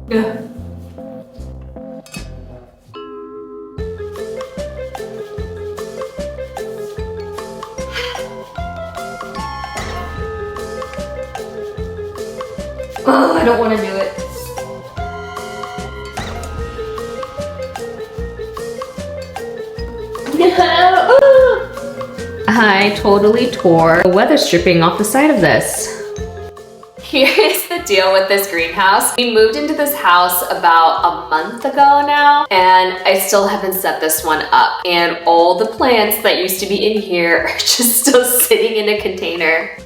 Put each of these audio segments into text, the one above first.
Yeah. Oh, I don't want to do it. I totally tore the weather stripping off the side of this. Here's the deal with this greenhouse. We moved into this house about a month ago now, and I still haven't set this one up. And all the plants that used to be in here are just still sitting in a container.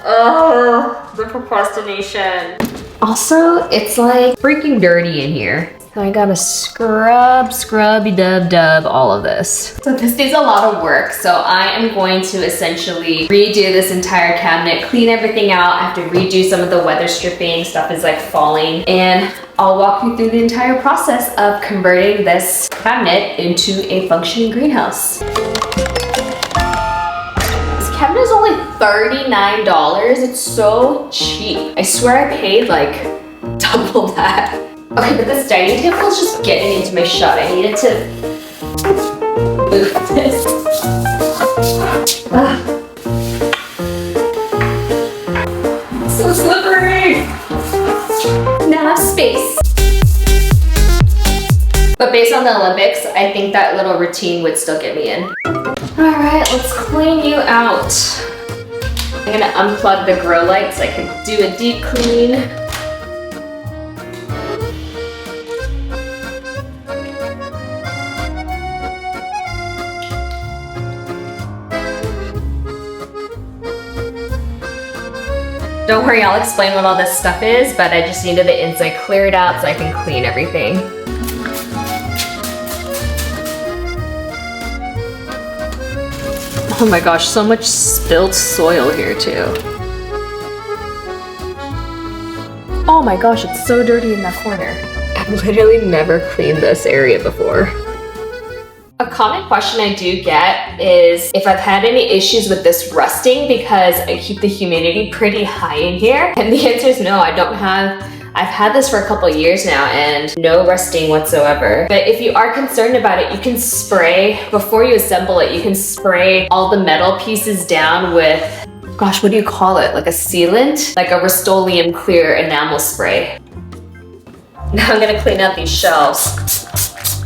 Oh, the procrastination. Also, it's like freaking dirty in here. So I gotta scrubby-dub all of this. So this needs a lot of work. So I am going to essentially redo this entire cabinet, clean everything out. I have to redo some of the weather stripping. Stuff is like falling. And I'll walk you through the entire process of converting this cabinet into a functioning greenhouse. This cabinet is only $39. It's so cheap. I swear I paid like double that. Okay, but this dining table is just getting into my shot. I needed to move this. So slippery! Now I have space. But based on the Olympics, I think that little routine would still get me in. All right, let's clean you out. I'm gonna unplug the grow light so I can do a deep clean. Don't worry, I'll explain what all this stuff is, but I just needed the inside cleared out so I can clean everything. Oh my gosh, so much spilled soil here too. Oh my gosh, it's so dirty in that corner. I've literally never cleaned this area before. A common question I do get is if I've had any issues with this rusting because I keep the humidity pretty high in here. And the answer is no, I don't have. I've had this for a couple years now and no rusting whatsoever. But if you are concerned about it, you can spray, before you assemble it, you can spray all the metal pieces down with, gosh, what do you call it? Like a sealant? Like a Rust-Oleum clear enamel spray. Now I'm gonna clean out these shelves.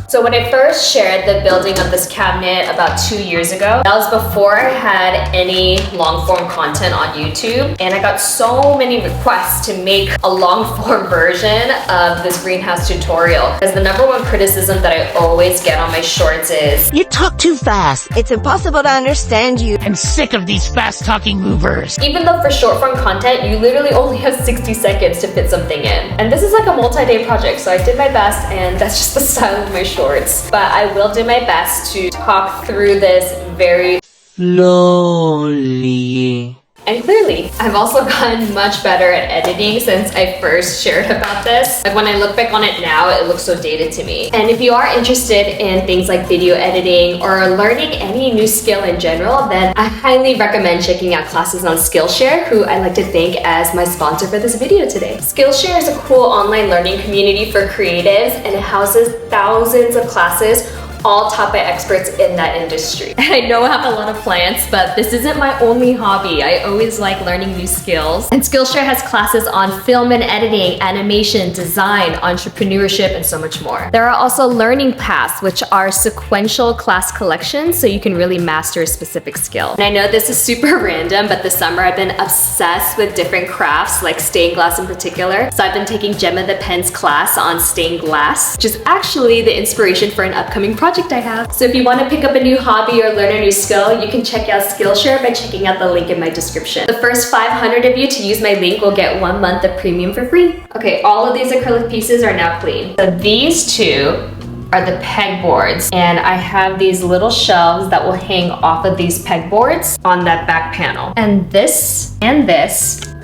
So when I first shared the building of this cabinet about 2 years ago, that was before I had any long form content on YouTube. And I got so many requests to make a long form version of this greenhouse tutorial. Because the #1 criticism that I always get on my shorts is, you talk too fast. It's impossible to understand you. I'm sick of these fast talking movers. even though for short form content, you literally only have 60 seconds to fit something in. And this is like a multi-day project, so I did my best, and that's just the style of my shorts. But I will do my best to talk through this very slowly and clearly. I've also gotten much better at editing since I first shared about this. Like when I look back on it now, it looks so dated to me. And if you are interested in things like video editing or learning any new skill in general, then I highly recommend checking out classes on Skillshare, who I like to thank as my sponsor for this video today. Skillshare is a cool online learning community for creatives, and it houses thousands of classes all taught by experts in that industry. And I know I have a lot of plants, but this isn't my only hobby. I always like learning new skills. And Skillshare has classes on film and editing, animation, design, entrepreneurship, and so much more. There are also learning paths, which are sequential class collections, so you can really master a specific skill. And I know this is super random, but this summer I've been obsessed with different crafts, like stained glass in particular. So I've been taking Gemma the Pen's class on stained glass, which is actually the inspiration for an upcoming project I have. So if you want to pick up a new hobby or learn a new skill, you can check out Skillshare by checking out the link in my description. The first 500 of you to use my link will get 1 month of premium for free. Okay, all of these acrylic pieces are now clean. So these two are the pegboards, and I have these little shelves that will hang off of these pegboards on that back panel. And this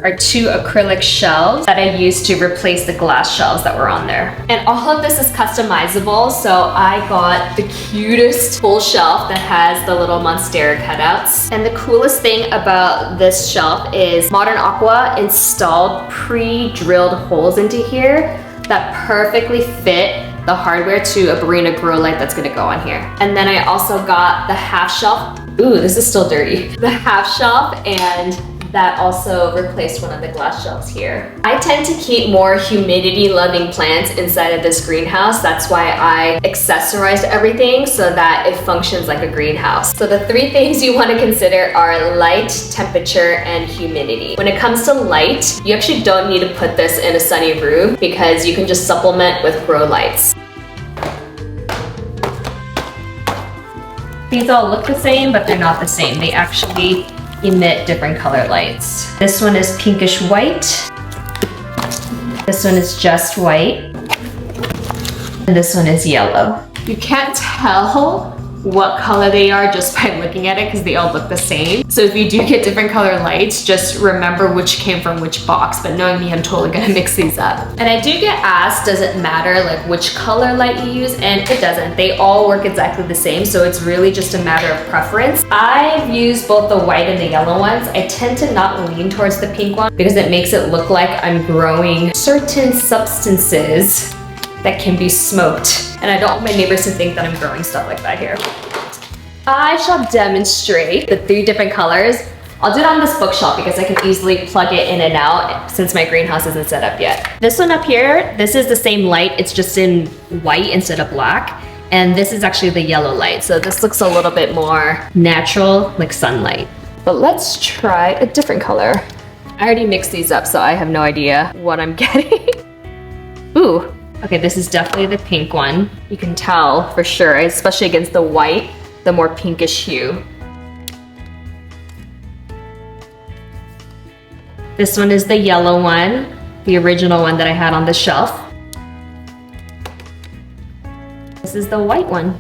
are 2 acrylic shelves that I used to replace the glass shelves that were on there. And all of this is customizable, so I got the cutest full shelf that has the little monstera cutouts. And the coolest thing about this shelf is Modern Aqua installed pre-drilled holes into here that perfectly fit the hardware to a Barina grow light that's gonna go on here. And then I also got the half shelf. Ooh, this is still dirty. The half shelf, and that also replaced one of the glass shelves here. I tend to keep more humidity loving plants inside of this greenhouse. That's why I accessorized everything so that it functions like a greenhouse. So the 3 things you want to consider are light, temperature, and humidity. When it comes to light, you actually don't need to put this in a sunny room because you can just supplement with grow lights. These all look the same, but they're not the same. They actually emit different color lights. This one is pinkish white. This one is just white. And this one is yellow. You can't tell what color they are just by looking at it because they all look the same. So if you do get different color lights, just remember which came from which box. But knowing me, I'm totally gonna mix these up. And I do get asked, does it matter like which color light you use? And it doesn't. They all work exactly the same. So it's really just a matter of preference. I've used both the white and the yellow ones. I tend to not lean towards the pink one because it makes it look like I'm growing certain substances that can be smoked. And I don't want my neighbors to think that I'm growing stuff like that here. I shall demonstrate the 3 different colors. I'll do it on this bookshelf because I can easily plug it in and out since my greenhouse isn't set up yet. This one up here, this is the same light, it's just in white instead of black. And this is actually the yellow light. So this looks a little bit more natural, like sunlight. But let's try a different color. I already mixed these up, so I have no idea what I'm getting. Ooh. Okay, this is definitely the pink one. You can tell for sure, especially against the white, the more pinkish hue. This one is the yellow one, the original one that I had on the shelf. This is the white one.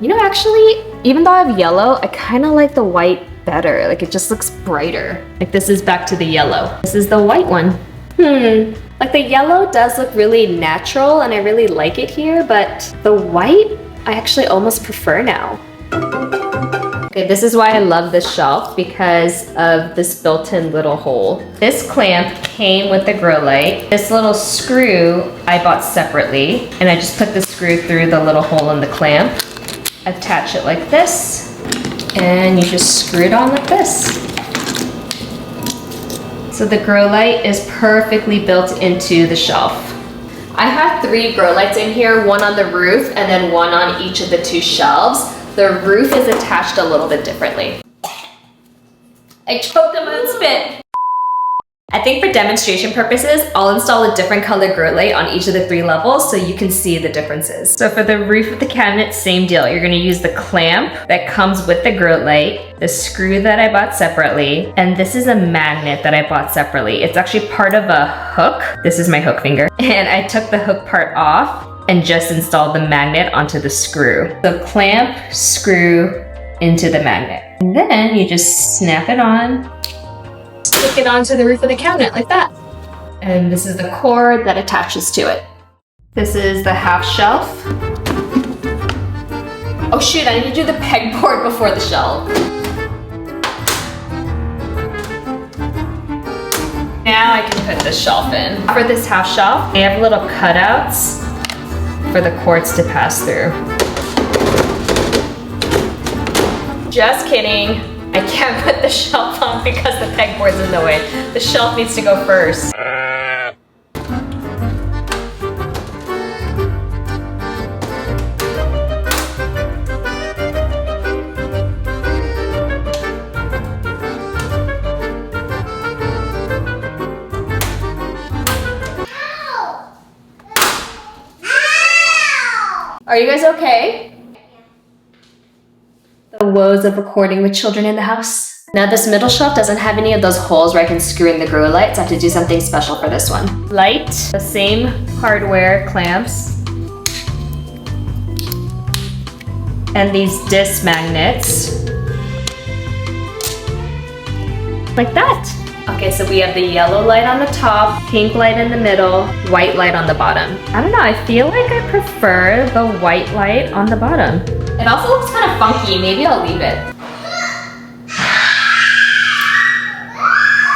You know, actually, even though I have yellow, I kind of like the white better. Like it just looks brighter. Like this is back to the yellow. This is the white one. Like the yellow does look really natural and I really like it here, but the white, I actually almost prefer now. Okay, this is why I love this shelf, because of this built-in little hole. This clamp came with the grow light. This little screw I bought separately, and I just put the screw through the little hole in the clamp. Attach it like this, and you just screw it on like this. So the grow light is perfectly built into the shelf. I have 3 grow lights in here, one on the roof and then one on each of the 2 shelves. The roof is attached a little bit differently. I choked on my own spit. I think for demonstration purposes, I'll install a different color grow light on each of the 3 levels so you can see the differences. So for the roof of the cabinet, same deal. You're gonna use the clamp that comes with the grow light, the screw that I bought separately, and this is a magnet that I bought separately. It's actually part of a hook. This is my hook finger. And I took the hook part off and just installed the magnet onto the screw. So clamp, screw into the magnet. And then you just snap it on, stick it onto the roof of the cabinet like that. And this is the cord that attaches to it. This is the half shelf. Oh shoot, I need to do the pegboard before the shelf. Now I can put this shelf in. For this half shelf, they have little cutouts for the cords to pass through. Just kidding. I can't put the shelf on because the pegboard's in the way. The shelf needs to go first. Are you guys okay? The woes of recording with children in the house. Now this middle shelf doesn't have any of those holes where I can screw in the grow lights. I have to do something special for this one. Light, the same hardware clamps. And these disc magnets. Like that. Okay, so we have the yellow light on the top, pink light in the middle, white light on the bottom. I don't know, I feel like I prefer the white light on the bottom. It also looks kind of funky, maybe I'll leave it.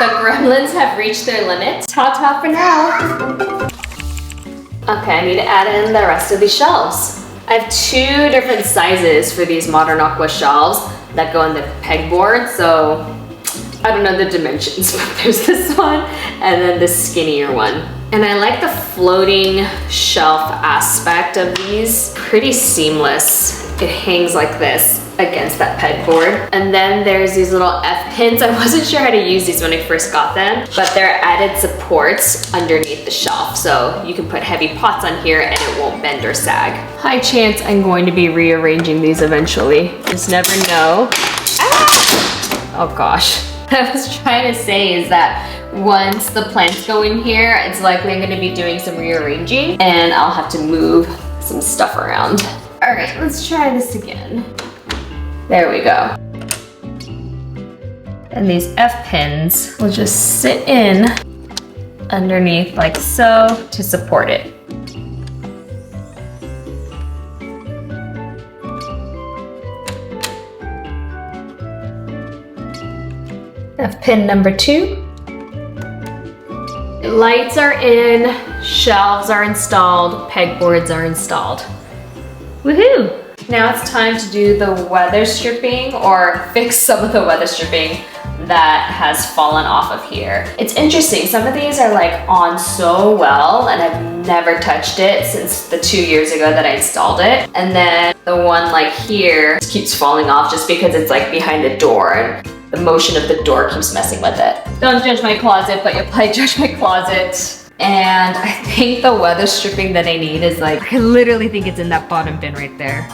The gremlins have reached their limit. Ta-ta for now. Okay, I need to add in the rest of these shelves. I have 2 different sizes for these Modern Aqua shelves that go in the pegboard, so I don't know the dimensions, but there's this one and then the skinnier one. And I like the floating shelf aspect of these. Pretty seamless. It hangs like this against that pegboard. And then there's these little F pins. I wasn't sure how to use these when I first got them, but they're added supports underneath the shelf. So you can put heavy pots on here and it won't bend or sag. High chance I'm going to be rearranging these eventually. Just never know. Ah! Oh gosh. What I was trying to say is that once the plants go in here, it's likely I'm going to be doing some rearranging and I'll have to move some stuff around. All right, let's try this again. There we go. And these F pins will just sit in underneath like so to support it. F pin number 2. Lights are in, shelves are installed, pegboards are installed. Woohoo! Now it's time to do the weather stripping or fix some of the weather stripping that has fallen off of here. It's interesting, some of these are like on so well and I've never touched it since the 2 years ago that I installed it. And then the one like here just keeps falling off just because it's like behind the door and the motion of the door keeps messing with it. Don't judge my closet, but you might judge my closet. And I think the weather stripping that I need is like, I literally think it's in that bottom bin right there.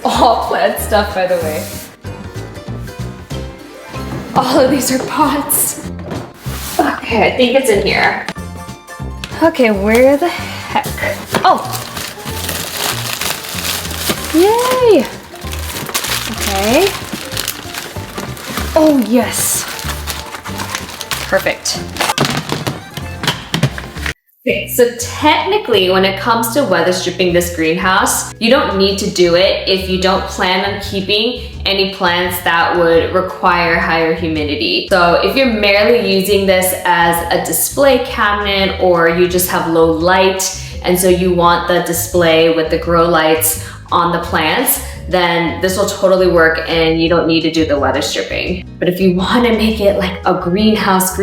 All plant stuff, by the way. All of these are pots. Okay, I think it's in here. Okay, where the heck? Oh! Yay! Okay. Oh, yes. Perfect. Okay, so technically when it comes to weather stripping this greenhouse, you don't need to do it if you don't plan on keeping any plants that would require higher humidity. So if you're merely using this as a display cabinet or you just have low light and so you want the display with the grow lights on the plants, then this will totally work and you don't need to do the weather stripping. But if you want to make it like a greenhouse,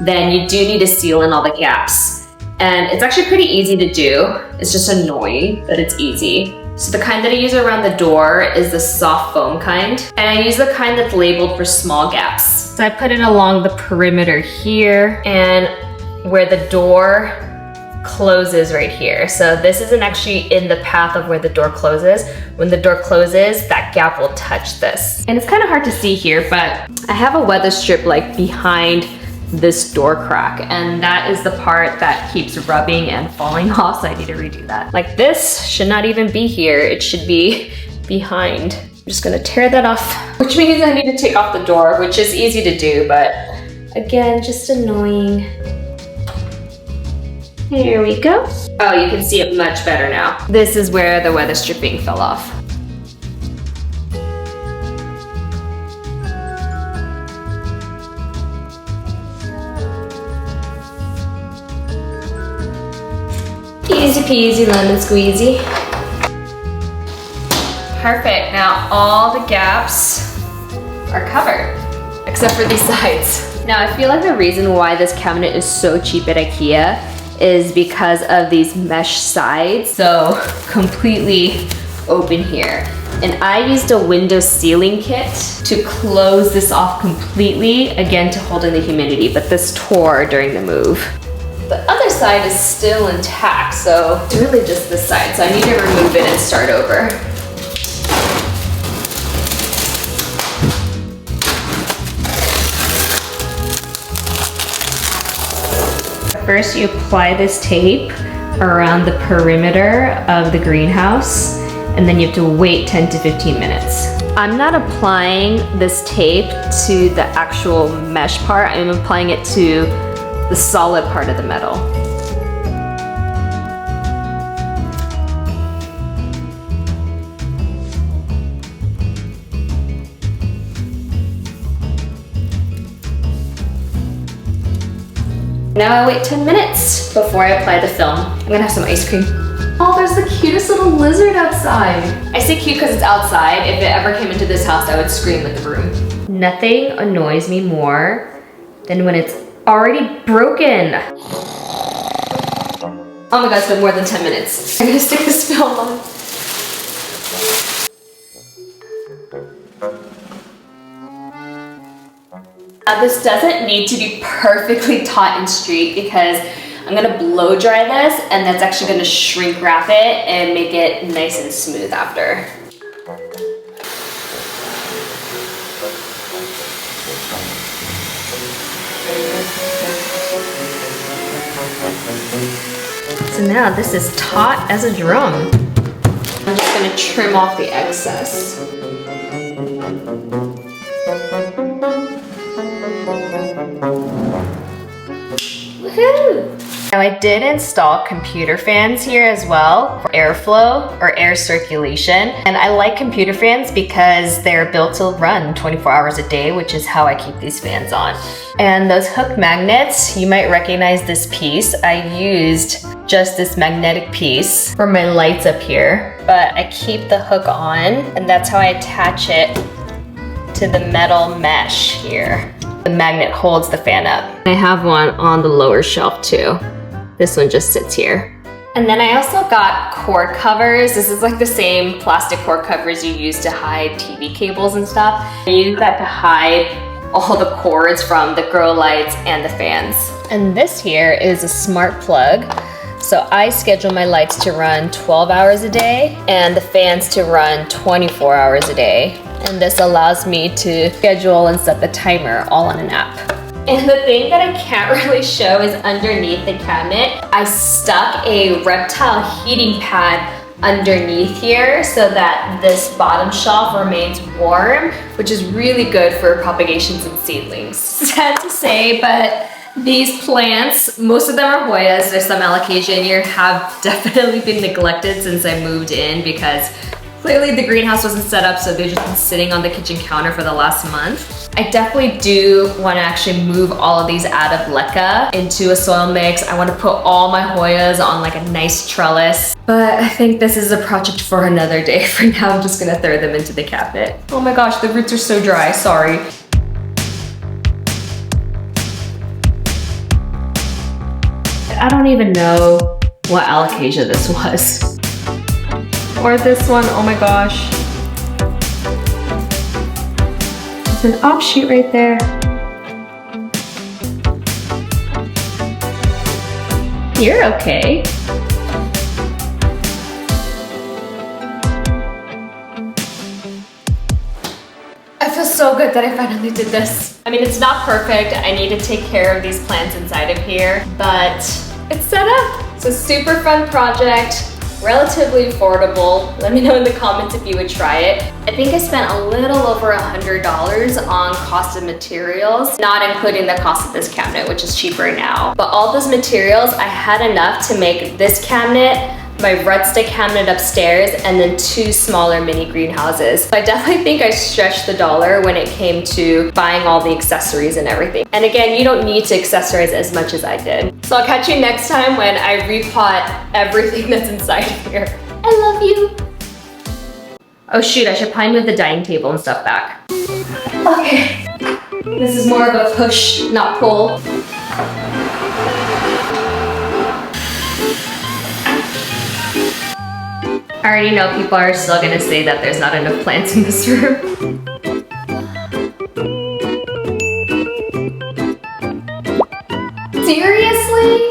then you do need to seal in all the gaps. And it's actually pretty easy to do. It's just annoying, but it's easy. So the kind that I use around the door is the soft foam kind. And I use the kind that's labeled for small gaps. So I put it along the perimeter here and where the door closes right here. So this isn't actually in the path of where the door closes. When the door closes, that gap will touch this. And it's kind of hard to see here, but I have a weather strip like behind this door crack, and that is the part that keeps rubbing and falling off, so I need to redo that. Like this should not even be here. It should be behind. I'm just gonna tear that off, which means I need to take off the door, which is easy to do, but again, just annoying. Here we go. Oh, you can see it much better now. This is where the weather stripping fell off. Easy peasy lemon squeezy. Perfect, now all the gaps are covered, except for these sides. Now I feel like the reason why this cabinet is so cheap at IKEA is because of these mesh sides, so completely open here. And I used a window sealing kit to close this off completely, again to hold in the humidity, but this tore during the move. The other side is still intact, so it's really just this side, so I need to remove it and start over. First, you apply this tape around the perimeter of the greenhouse, and then you have to wait 10 to 15 minutes. I'm not applying this tape to the actual mesh part, I'm applying it to the solid part of the metal. Now I wait 10 minutes before I apply the film. I'm gonna have some ice cream. Oh, there's the cutest little lizard outside. I say cute because it's outside. If it ever came into this house, I would scream at the room. Nothing annoys me more than when it's already broken. Oh my god, it's been more than 10 minutes. I'm gonna stick this film on. Now this doesn't need to be perfectly taut and straight because I'm gonna blow dry this and that's actually gonna shrink wrap it and make it nice and smooth after. So now this is taut as a drum. I'm just gonna trim off the excess. Woohoo! Now I did install computer fans here as well for airflow or air circulation. And I like computer fans because they're built to run 24 hours a day, which is how I keep these fans on. And those hook magnets, you might recognize this piece. I used just this magnetic piece for my lights up here, but I keep the hook on and that's how I attach it to the metal mesh here. The magnet holds the fan up. I have one on the lower shelf too. This one just sits here. And then I also got cord covers. This is like the same plastic cord covers you use to hide TV cables and stuff. I use that to hide all the cords from the grow lights and the fans. And this here is a smart plug. So I schedule my lights to run 12 hours a day and the fans to run 24 hours a day. And this allows me to schedule and set the timer all on an app. And the thing that I can't really show is underneath the cabinet, I stuck a reptile heating pad underneath here so that this bottom shelf remains warm, which is really good for propagations and seedlings. Sad to say, but these plants, most of them are Hoyas, there's some alocasia in here, have definitely been neglected since I moved in because clearly the greenhouse wasn't set up, so they've just been sitting on the kitchen counter for the last month. I definitely do want to actually move all of these out of leca into a soil mix. I want to put all my Hoyas on like a nice trellis, but I think this is a project for another day. For now, I'm just gonna throw them into the cabinet. Oh my gosh, the roots are so dry, sorry. I don't even know what alocasia this was. Or this one, oh my gosh. There's an offshoot right there. You're okay. I feel so good that I finally did this. I mean, it's not perfect. I need to take care of these plants inside of here, but it's set up. It's a super fun project. Relatively affordable. Let me know in the comments if you would try it. I think I spent a little over $100 on cost of materials, not including the cost of this cabinet, which is cheaper now. But all those materials, I had enough to make this cabinet, my rudstick cabinet upstairs, and then 2 smaller mini greenhouses. So I definitely think I stretched the dollar when it came to buying all the accessories and everything. And again, you don't need to accessorize as much as I did. So I'll catch you next time when I repot everything that's inside here. I love you. Oh shoot, I should probably move the dining table and stuff back. Okay, this is more of a push, not pull. I already know people are still gonna say that there's not enough plants in this room. Seriously?